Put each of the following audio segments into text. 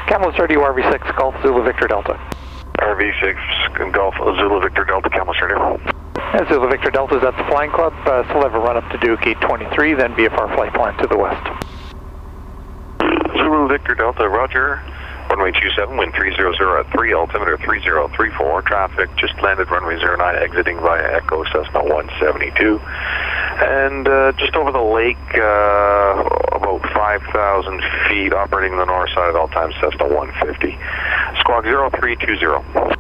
Kamloops Radio RV6 Golf Zulu Victor Delta. RV6 Golf Zulu Victor Delta, Kamloops Radio. And Zulu Victor Delta is at the Flying Club. Still have a run up to Duke 823, then VFR flight plan to the west. Zulu Victor Delta, roger. Runway 27, wind 300 at 3, altimeter 3034. Traffic just landed runway 09, exiting via Echo Cessna 172. And just over the lake, about 5,000 feet, operating on the north side at all times, Cessna 150. Squawk 0320.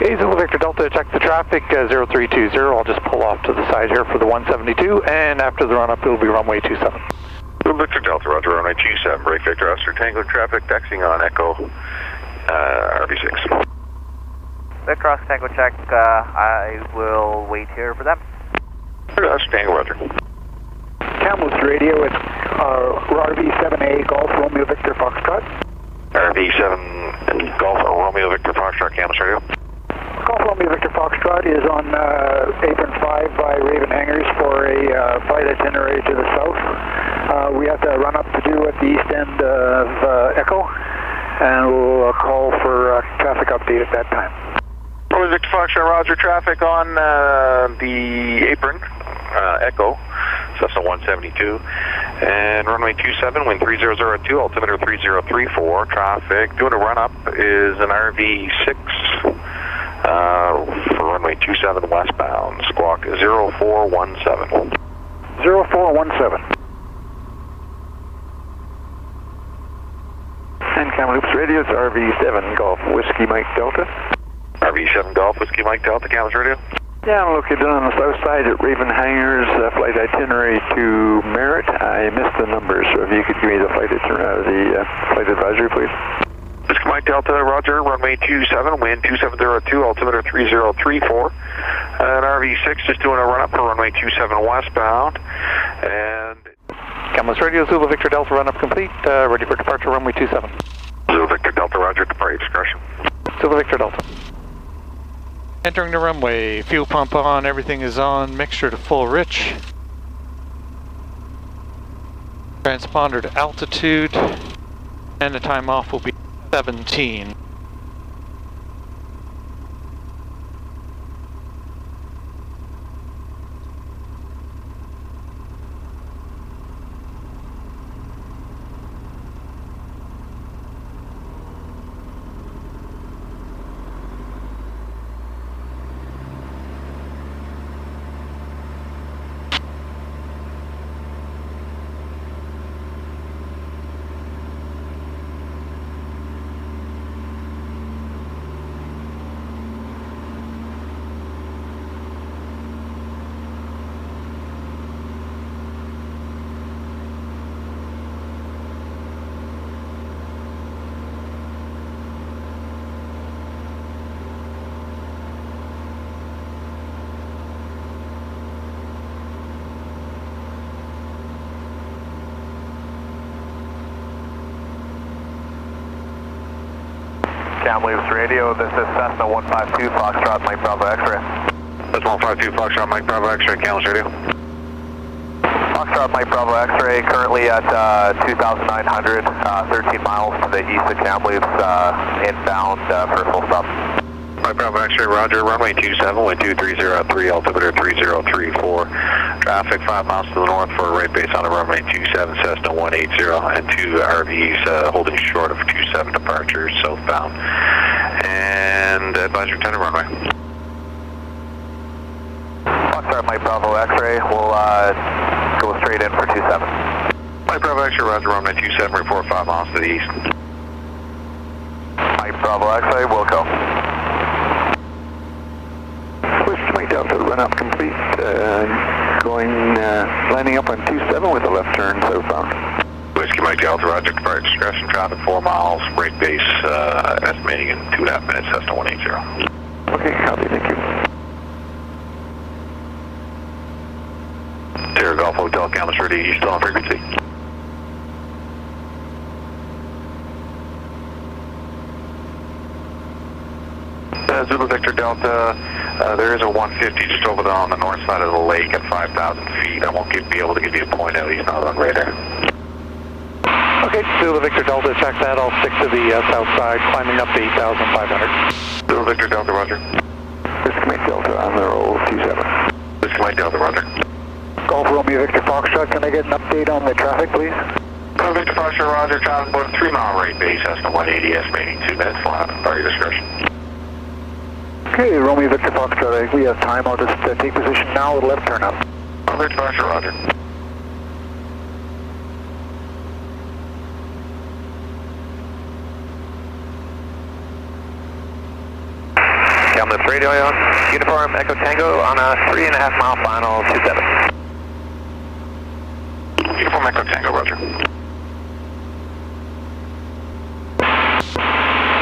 Okay, Zulu Victor Delta, check the traffic, 0320. I'll just pull off to the side here for the 172, and after the run-up, it'll be runway 27. Zulu Victor Delta, roger, runway 27, break Victor Oscar Tango traffic, taxiing on Echo RV6. Victor Oscar Tango check, I will wait here for them. Victor Oscar Tango, roger. Kamloops Radio, it's RV7A Golf Romeo Victor Foxtrot. RV7 Golf Romeo Victor Foxtrot, Kamloops Radio. Golf Romeo Victor Foxtrot is on apron 5 by Raven Hangars for a flight itinerary to the south. We have to run up to do at the east end of Echo, and we'll call for traffic update at that time. Romeo Victor Foxtrot, roger, traffic on the apron, Echo, Cessna 172, and runway 27, wind 300 at 2, altimeter 3034. Traffic doing a run-up is an RV6 for runway 27 westbound, squawk 0417. 0417. And Kamloops Radio, it's RV7 Golf Whiskey Mike Delta. RV7 Golf Whiskey Mike Delta, Kamloops Radio. Yeah, I'm located on the south side at Raven Hangars, flight itinerary to Merritt. I missed the numbers, so if you could give me the flight advisory, please. Whiskey Mike Delta, roger, runway 27, wind 2702, altimeter 3034. And RV6 just doing a run-up for runway 27 westbound. And Kamloops Radio, Zulu Victor Delta, run-up complete, ready for departure, runway 27. Zulu Victor Delta, roger, departure discretion. Zulu Victor Delta. Entering the runway, fuel pump on, everything is on, mixture to full rich. Transponder to altitude, and the time off will be 17. Kamloops Radio, this is Cessna 152, Foxtrot, Mike Bravo X-ray. That's 152 Foxtrot, Mike Bravo X-ray, Kamloops Radio. Foxtrot, Mike Bravo X-ray, currently at 2,900, 13 miles to the east of Kamloops, inbound for full stop. Mike Bravo X-ray, roger, runway 27, wind 230 at 3, altimeter 3034. Traffic 5 miles to the north for a right base on the runway 27, Cessna 180, and 2 RVs holding short of 27 departures southbound. And advise returning runway. Foxtrot, Mike Bravo X-ray, we'll go straight in for 27. Mike Bravo X-ray, roger, runway 27, report 5 miles to the east. Mike Bravo X-ray, we'll go. Whiskey Mike Delta, run up complete, landing up on 27 with a left turn southbound. Whiskey Mike Delta, roger, departure discretion, traffic 4 miles, break base, estimating in 2.5 minutes, Cessna 180. Okay, copy, thank you. Sierra Golf Hotel, Kamloops Radio, you still on frequency? Zulu Victor Delta, there is a 150 just over there on the north side of the lake at 5,000 feet. I won't be able to give you a point out. He's not on radar. Okay, Zulu Victor Delta, check that. I'll stick to the south side, climbing up to 8,500. Zulu Victor Delta, roger. This is Mike Delta on the roll 27. This is Mike Delta, roger. Golf Romeo Victor Foxtrot, can I get an update on the traffic, please? Victor Foxtrot, roger. Traffic about a 3-mile rate base, Cessna 180, estimating 2 minutes, flying by your discretion. Okay, Romeo Victor Foxtrot, I think we have time. I'll just take position now with left turn up. Victor Foxtrot, roger. Kamloops radio on. Uniform Echo Tango on a 3.5 mile final 27. Uniform Echo Tango, roger.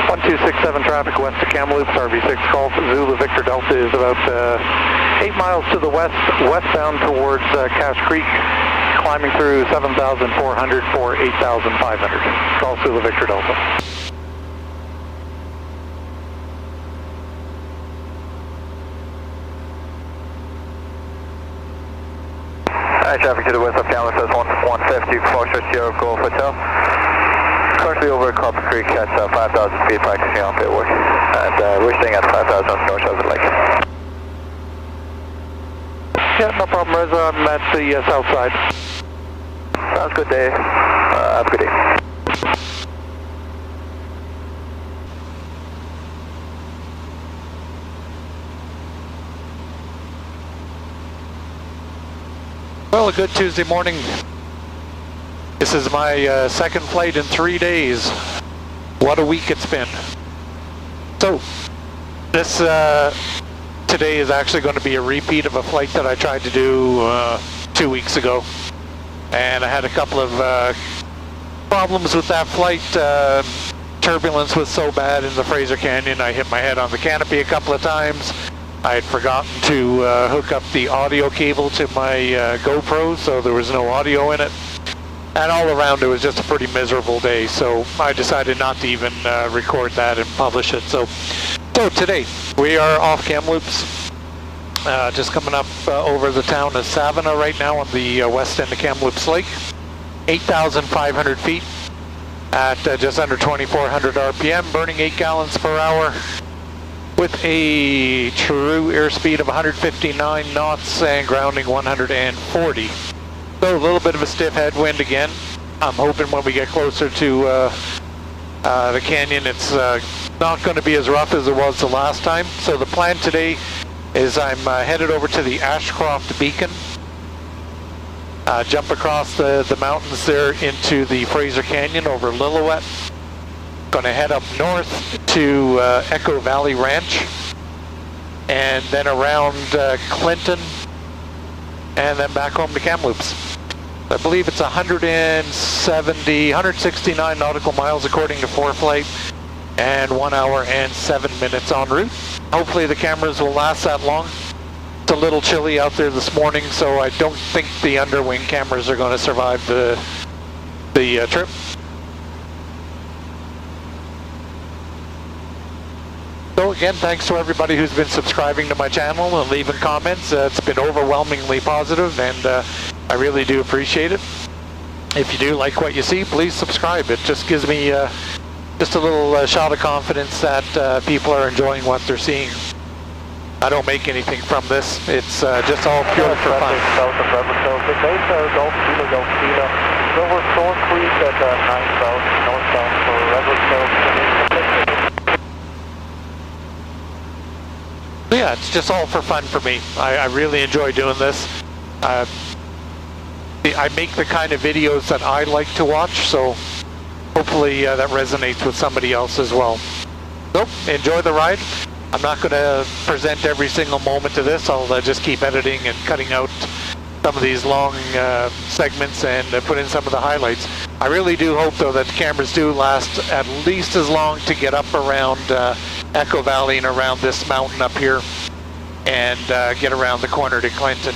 1267 traffic west of Kamloops, RV6 Golf, Zulu Victor Delta is about 8 miles to the west, westbound towards Cache Creek, climbing through 7,400 for 8,500. Golf Zulu Victor Delta. Alright, traffic to the west of Kamloops, says 150, Foxtrot Sierra Golf Hotel. Currently over Copper Creek at 5,000 feet, practicing on pit work. And we're staying at 5,000 north of the lake. Yeah, no problem, Reza. I'm at the south side. Sounds good day. Have a good day. Well, a good Tuesday morning. This is my second flight in 3 days. What a week it's been. So, this today is actually going to be a repeat of a flight that I tried to do 2 weeks ago. And I had a couple of problems with that flight. Turbulence was so bad in the Fraser Canyon, I hit my head on the canopy a couple of times. I had forgotten to hook up the audio cable to my GoPro, so there was no audio in it. And all around it was just a pretty miserable day, so I decided not to even record that and publish it. So today, we are off Kamloops, just coming up over the town of Savona right now on the west end of Kamloops Lake. 8,500 feet at just under 2,400 RPM, burning 8 gallons per hour. With a true airspeed of 159 knots and grounding 140. So a little bit of a stiff headwind again. I'm hoping when we get closer to the canyon, it's not going to be as rough as it was the last time. So the plan today is I'm headed over to the Ashcroft beacon. Jump across the mountains there into the Fraser Canyon over Lillooet. Going to head up north to Echo Valley Ranch, and then around Clinton, and then back home to Kamloops. I believe it's 169 nautical miles according to ForeFlight, and 1 hour and 7 minutes en route. Hopefully the cameras will last that long. It's a little chilly out there this morning, so I don't think the underwing cameras are going to survive the trip. So again, thanks to everybody who's been subscribing to my channel and leaving comments. It's been overwhelmingly positive, and I really do appreciate it. If you do like what you see, please subscribe. It just gives me just a little shot of confidence that people are enjoying what they're seeing. I don't make anything from this. It's just all pure for fun. South of Redwood, the base Gulf Kilo, over Thorn Creek at 9 south, northbound for Redwood, Yeah, it's just all for fun for me. I really enjoy doing this. I make the kind of videos that I like to watch, so hopefully that resonates with somebody else as well. So, enjoy the ride. I'm not going to present every single moment of this. I'll just keep editing and cutting out some of these long segments and put in some of the highlights. I really do hope, though, that the cameras do last at least as long to get up around Echo Valley and around this mountain up here, and get around the corner to Clinton.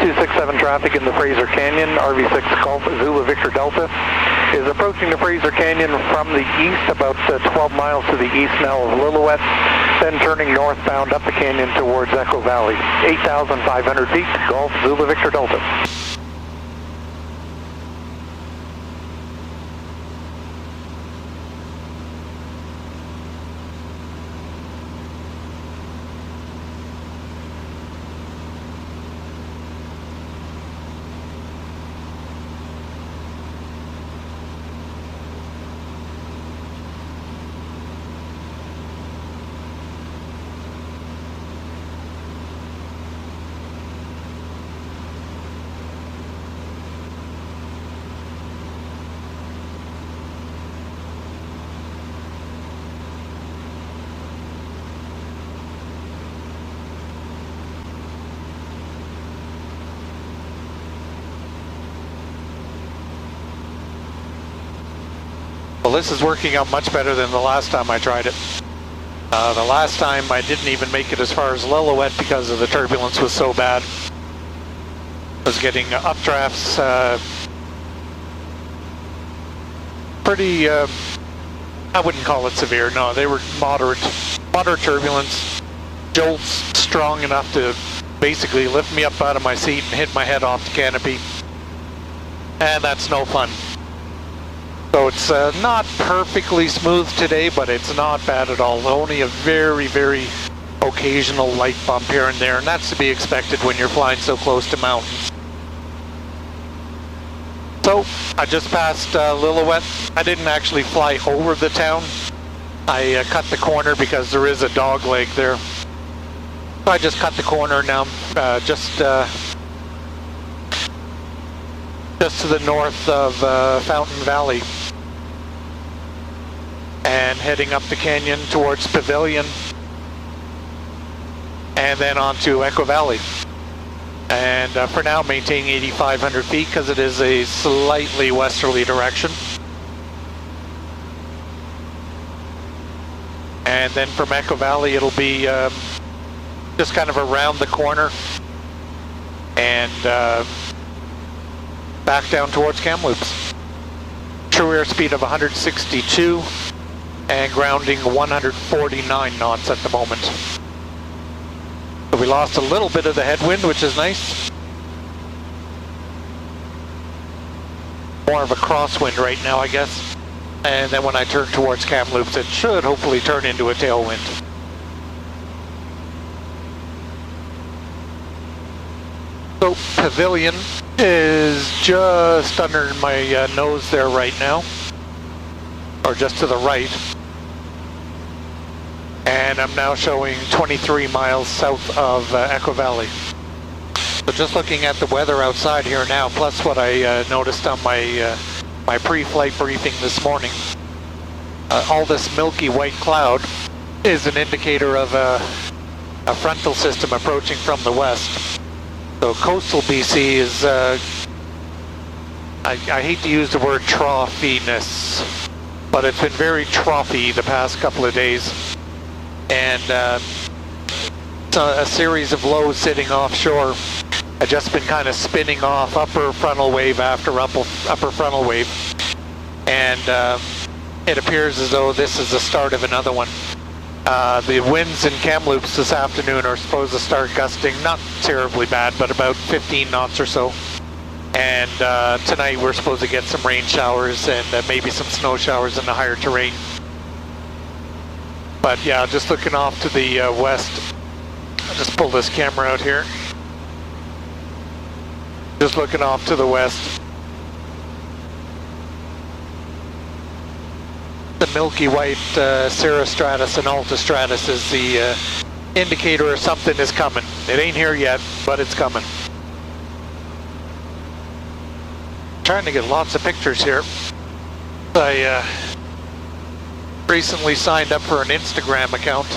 267 traffic in the Fraser Canyon, RV6 Golf Zulu Victor Delta is approaching the Fraser Canyon from the east, about 12 miles to the east now of Lillooet, then turning northbound up the canyon towards Echo Valley. 8,500 feet, Golf Zulu Victor Delta. Well, this is working out much better than the last time I tried it. The last time I didn't even make it as far as Lillooet because of the turbulence was so bad. I was getting updrafts, pretty, I wouldn't call it severe, no, they were moderate turbulence, jolts strong enough to basically lift me up out of my seat and hit my head off the canopy. And that's no fun. So it's not perfectly smooth today, but it's not bad at all. Only a very, very occasional light bump here and there, and that's to be expected when you're flying so close to mountains. So I just passed Lillooet. I didn't actually fly over the town. I cut the corner because there is a dog leg there. So I just cut the corner now, just to the north of Fountain Valley, and heading up the canyon towards Pavilion, and then on to Echo Valley. And for now, maintaining 8,500 feet because it is a slightly westerly direction. And then from Echo Valley, it'll be just kind of around the corner and back down towards Kamloops. True airspeed of 162 and grounding 149 knots at the moment. So we lost a little bit of the headwind, which is nice. More of a crosswind right now, I guess. And then when I turn towards Kamloops, it should hopefully turn into a tailwind. So Pavilion is just under my nose there right now, or just to the right. And I'm now showing 23 miles south of Echo Valley. So just looking at the weather outside here now, plus what I noticed on my my pre-flight briefing this morning, all this milky white cloud is an indicator of a frontal system approaching from the west. So coastal BC is, I hate to use the word troughiness, but it's been very troughy the past couple of days. And a series of lows sitting offshore have just been kind of spinning off upper frontal wave after upper frontal wave. And it appears as though this is the start of another one. The winds in Kamloops this afternoon are supposed to start gusting, not terribly bad, but about 15 knots or so. And tonight we're supposed to get some rain showers and maybe some snow showers in the higher terrain. But yeah, just looking off to the west. I'll just pull this camera out here. Just looking off to the west. The milky white cirrostratus and altostratus is the indicator of something is coming. It ain't here yet, but it's coming. Trying to get lots of pictures here. I recently signed up for an Instagram account,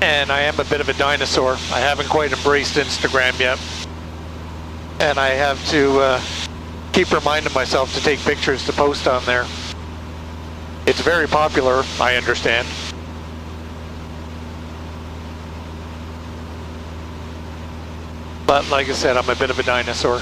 and I am a bit of a dinosaur. I haven't quite embraced Instagram yet, and I have to keep reminding myself to take pictures to post on there. It's very popular, I understand. But like I said, I'm a bit of a dinosaur.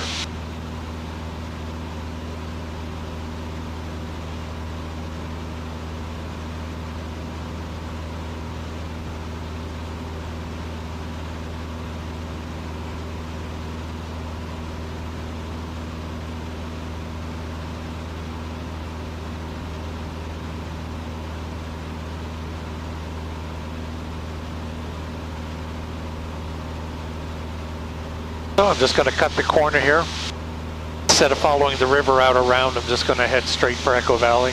So I'm just going to cut the corner here. Instead of following the river out around, I'm just going to head straight for Echo Valley.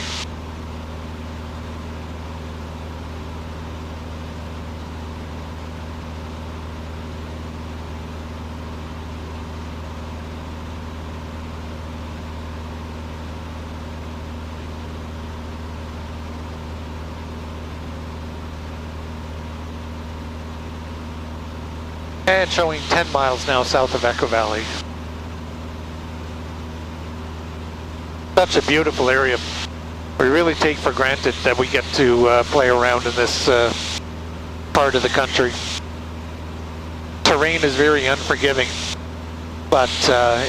And showing 10 miles now south of Echo Valley. Such a beautiful area. We really take for granted that we get to play around in this part of the country. Terrain is very unforgiving, but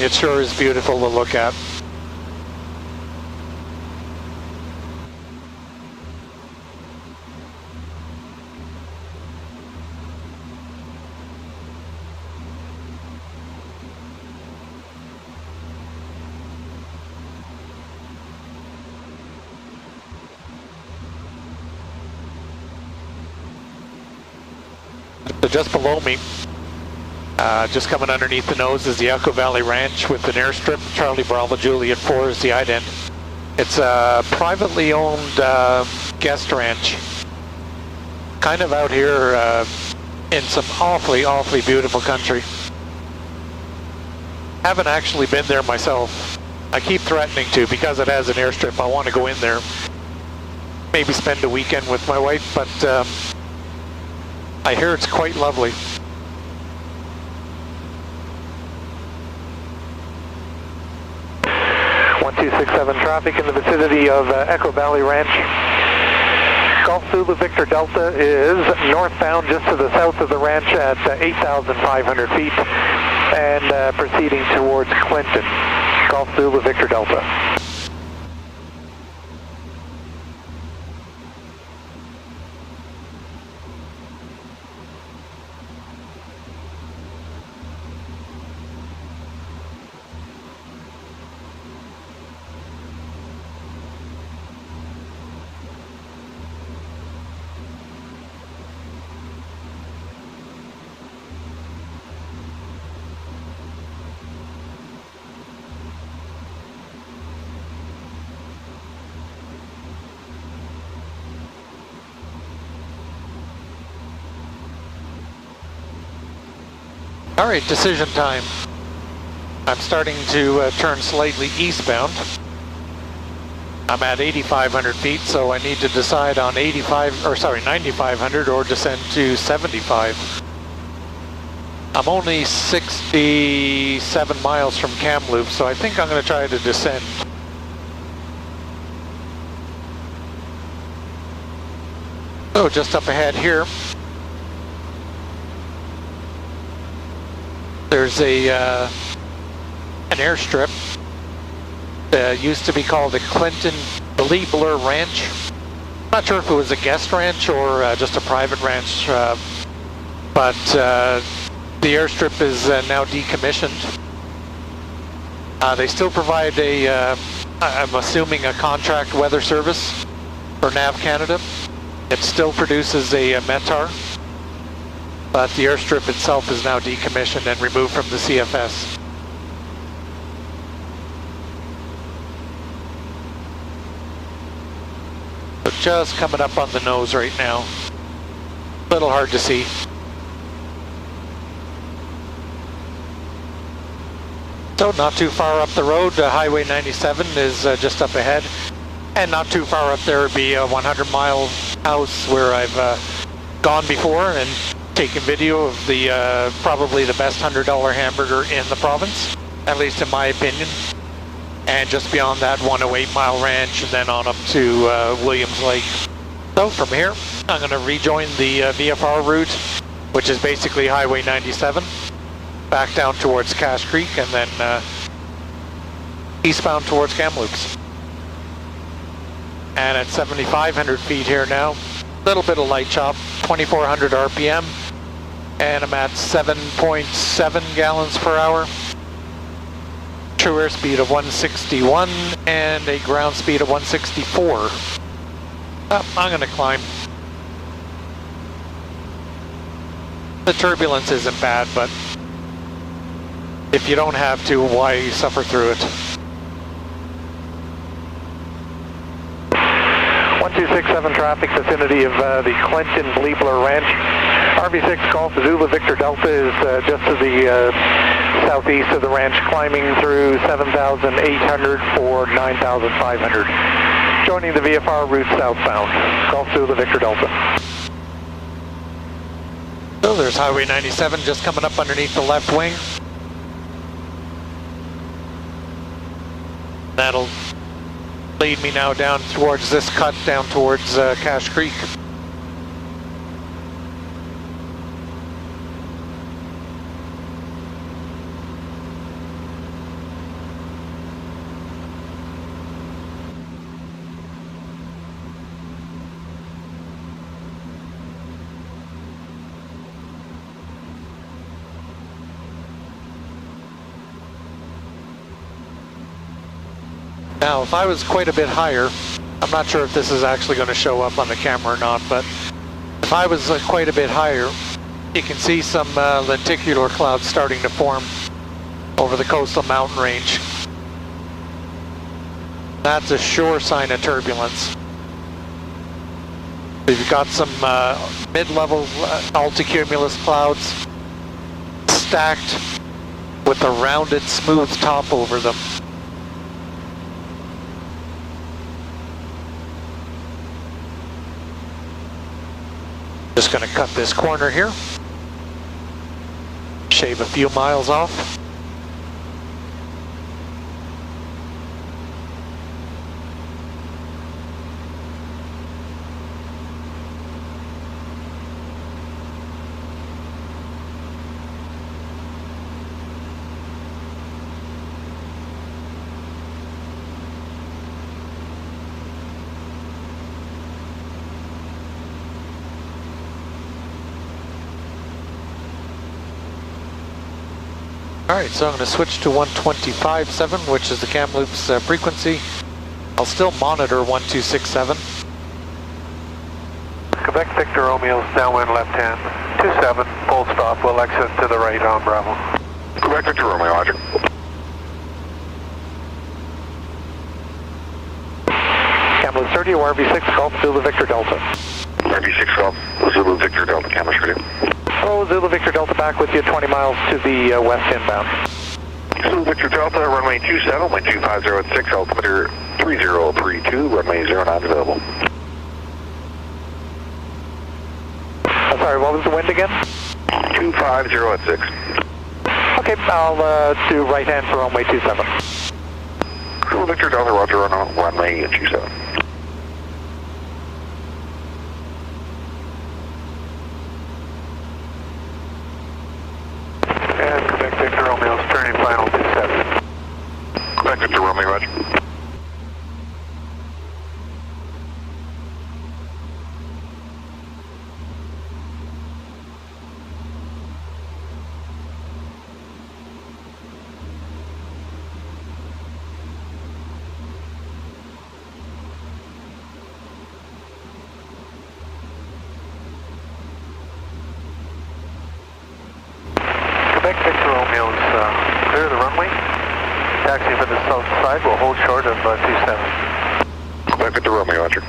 it sure is beautiful to look at. So just below me, just coming underneath the nose is the Echo Valley Ranch with an airstrip. Charlie Bravo Juliet 4 is the ident. It's a privately owned guest ranch. Kind of out here in some awfully, awfully beautiful country. Haven't actually been there myself. I keep threatening to because it has an airstrip. I want to go in there. Maybe spend a weekend with my wife, but I hear it's quite lovely. Traffic in the vicinity of Echo Valley Ranch. Golf Zulu Victor Delta is northbound just to the south of the ranch at 8,500 feet and proceeding towards Clinton. Golf Zulu Victor Delta. All right, decision time. I'm starting to turn slightly eastbound. I'm at 8,500 feet, so I need to decide on 9,500 or descend to 75. I'm only 67 miles from Kamloops, so I think I'm going to try to descend. So just up ahead here, there's an airstrip that used to be called the Clinton Blur Ranch. I'm not sure if it was a guest ranch or just a private ranch, but the airstrip is now decommissioned. They still provide I'm assuming a contract weather service for NAV Canada. It still produces a METAR. But the airstrip itself is now decommissioned and removed from the CFS. So just coming up on the nose right now. A little hard to see. So not too far up the road, Highway 97 is just up ahead. And not too far up there would be a 100-mile house where I've gone before and taken video of the probably the best $100 hamburger in the province, at least in my opinion. And just beyond that, 108-mile ranch, and then on up to Williams Lake. So from here, I'm going to rejoin the VFR route, which is basically Highway 97. back down towards Cache Creek, and then eastbound towards Kamloops. And at 7,500 feet here now, a little bit of light chop, 2,400 RPM, and I'm at 7.7 gallons per hour. True airspeed of 161 and a ground speed of 164. I'm going to climb. The turbulence isn't bad, but if you don't have to, why suffer through it? 1267 traffic, vicinity of the Clinton Bleebler Ranch. RV6 Golf Zulu Victor Delta is just to the southeast of the ranch, climbing through 7,800 for 9,500. Joining the VFR route southbound, Golf Zulu Victor Delta. So there's Highway 97 just coming up underneath the left wing. That'll lead me now down towards this cut, down towards Cache Creek. Now, if I was quite a bit higher, I'm not sure if this is actually going to show up on the camera or not, but if I was quite a bit higher, you can see some lenticular clouds starting to form over the coastal mountain range. That's a sure sign of turbulence. You've got some mid-level alticumulus clouds stacked with a rounded, smooth top over them. Just going to cut this corner here, shave a few miles off. Alright, so I'm going to switch to 125.7, which is the Kamloops frequency. I'll still monitor 1267. Quebec Victor Romeo, downwind left hand, 27, full stop, we'll exit to the right on Bravo. Quebec Victor Romeo, roger. Kamloops 30, RV6 Golf Zulu Victor Delta. RV6 Golf Zulu Victor Delta, Kamloops 30. Oh, Zulu Victor Delta back with you, 20 miles to the west inbound. Zulu Victor Delta, runway 27, wind 250 at 6, altimeter 3032, runway 09 available. Sorry, what was the wind again? 250 at 6. Okay, I'll do right hand for runway 27. Zulu Victor Delta, roger, on runway 27. And Quebec Victor Romeo's turning final 27. Quebec Victor Romeo, roger. Quebec Victor Romeo's clear the runway. Taxi for the south side, we'll hold short of 27. Quebec Victor Romeo, roger.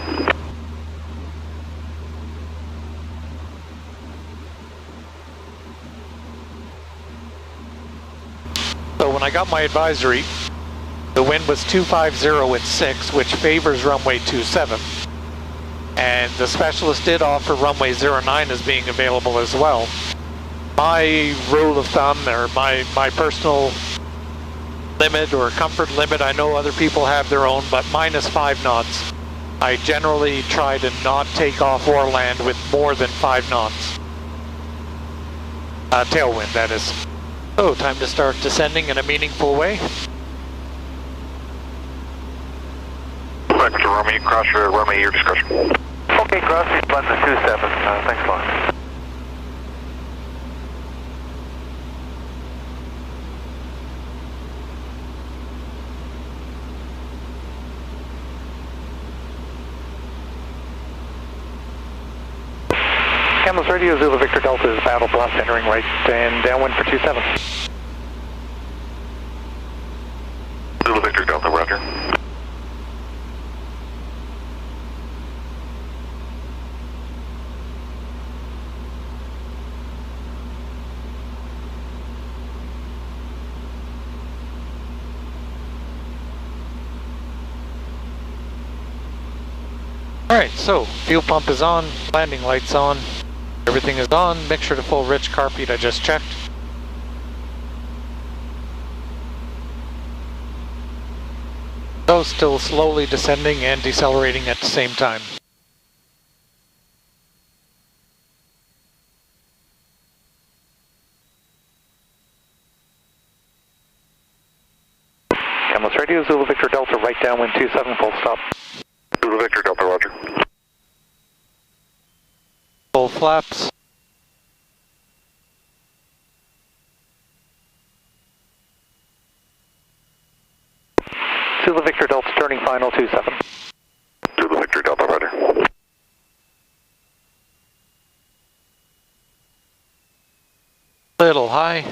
So when I got my advisory, the wind was 250 at 6, which favors runway 27. And the specialist did offer runway 09 as being available as well. My rule of thumb, or my personal limit or comfort limit, I know other people have their own, but mine is 5 knots. I generally try to not take off or land with more than 5 knots. Tailwind, that is. So, time to start descending in a meaningful way. Vector Romeo, cross your runway, your discretion. Okay, crossing London 27. Thanks a lot. Kamloops Radio, Zulu Victor Delta is Battle Bluff, entering right and downwind for 27. Zulu Victor Delta, roger. Alright, so fuel pump is on, landing lights on, everything is on, mixture to full rich carpet I just checked. So still slowly descending and decelerating at the same time. Kamloops Radio, Zulu Victor Delta, right downwind 27, full stop. Zulu Victor Delta, roger. Full flaps. Zulu Victor Delta, turning final 27. Zulu Victor Delta, roger. Little high.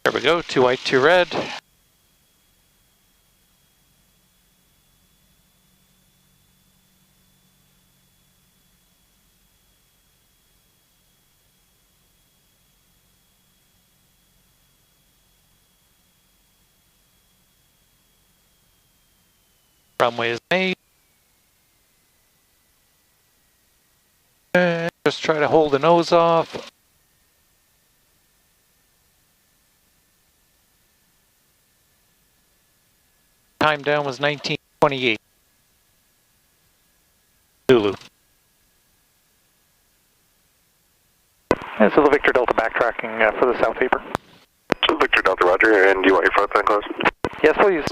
There we go, 2 white, 2 red. Runway is made. And just try to hold the nose off. Time down was 19:28. Zulu. And Zulu Victor Delta backtracking for the South Taper. Zulu Victor Delta, roger. And do you want your front end closed? Yes, please.